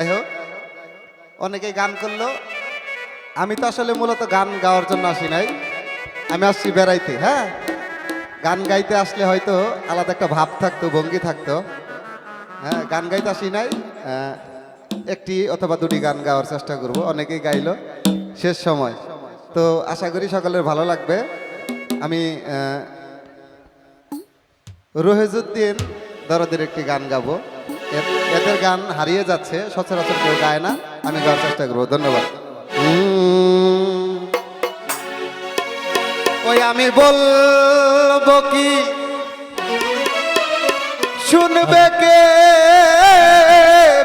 যাই হোক, অনেকে গান করলো। আমি তো আসলে মূলত গান গাওয়ার জন্য আসি নাই, আমি আসছি বেড়াইতে। হ্যাঁ, গান গাইতে আসলে হয়তো আলাদা একটা ভাব থাকতো, ভঙ্গি থাকতো। হ্যাঁ, গান গাইতে আসি নাই, একটি অথবা দুটি গান গাওয়ার চেষ্টা করব। অনেকেই গাইলো শেষ সময়, তো আশা করি সকলের ভালো লাগবে। আমি রোহেজউদ্দিন দরদের একটি গান গাবো। এদের গান হারিয়ে যাচ্ছে, সচরাচর কেউ গায় না, আমি গাওয়ার চেষ্টা করবো। ধন্যবাদ। ওই আমি বলবো কি শুনবে কে,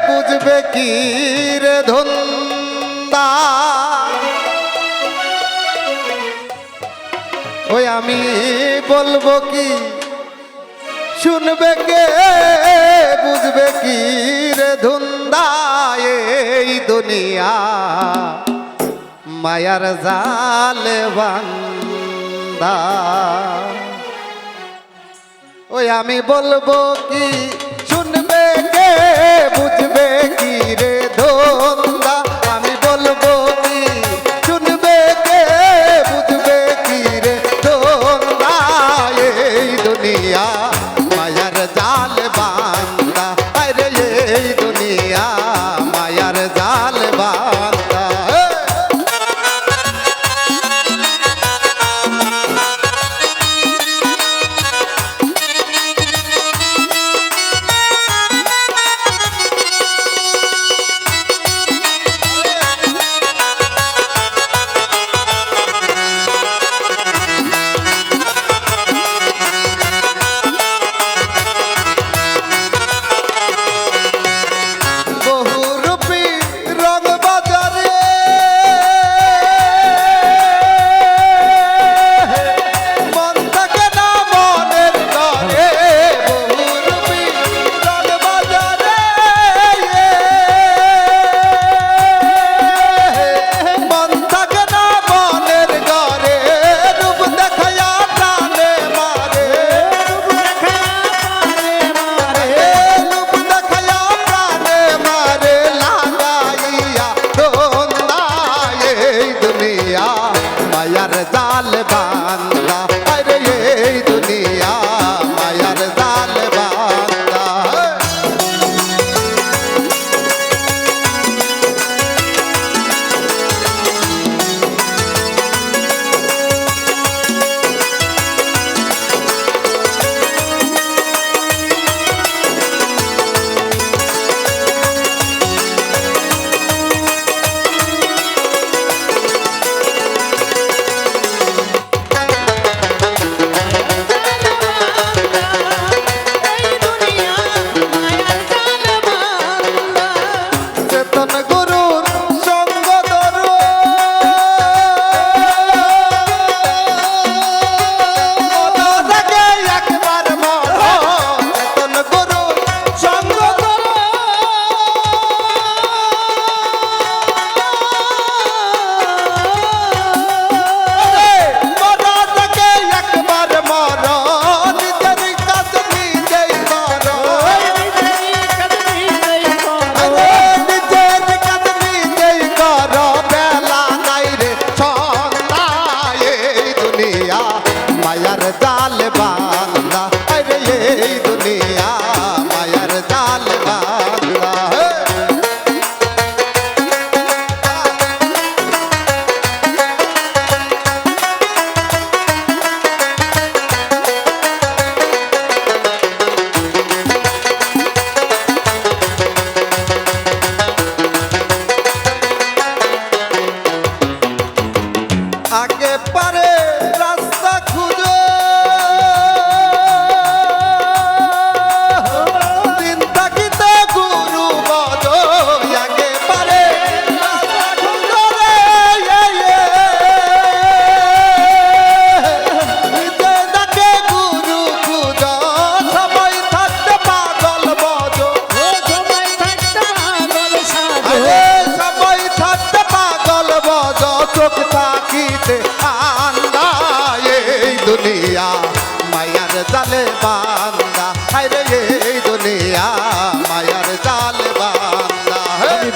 বুঝবে কি রে ধন্দা। ওই আমি বলবো কি শুনবে কে, বুঝবে কি রে ধুন্দা। এই দুনিয়া মায়ার জালে বান্দা। ওই আমি বলবো কি শুনবে কে, বুঝবে কি রে ধন্দা। আমি বলবো কি শুনবে কে, বুঝবে কি রে ধন্দা। এই দুনিয়া মায়ার জাল বান্দা, আরে এই দুনিয়া মায়ার জাল বান্দা।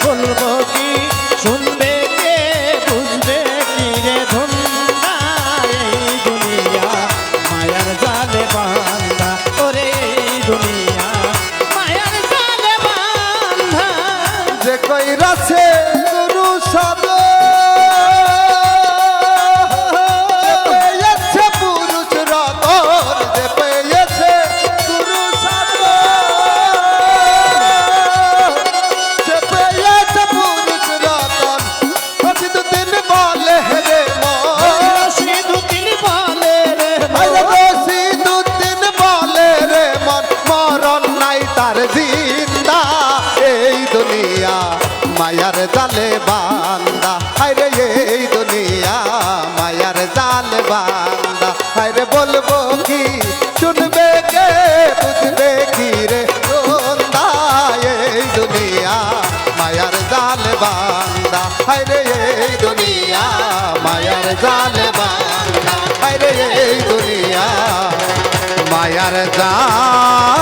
বলবো কি শুনবে কে বুঝবে কি রে ধন্দা এই দুনিয়া মায়ার জালে বান্ধা ওরে এই দুনিয়া মায়ার জালে বান্ধা যে কইরাছে গুরু শব্দ যে পেয়েছে পুরুষ রতন যে পেয়েছে গুরু শব্দ যে পেয়েছে পুরুষ রতন প্রতিদিন বলে রে সিধুদিন বলে রে রশিদুদ্দিন বলে রে মন মরণ নাই তার জিন্দা এই দুনিয়া মায়ার জালে বান্দা হায়রে এই দুনিয়া মায়ার জালে বান্দা হায়রে বলবো কি শুনবে কে বুঝবে কি রে সন্ধ্যা এই দুনিয়া মায়ার জালে বান্দা হায়রে এই দুনিয়া মায়ার জালে বান্দা হায়রে এই দুনিয়া মায়ার জাল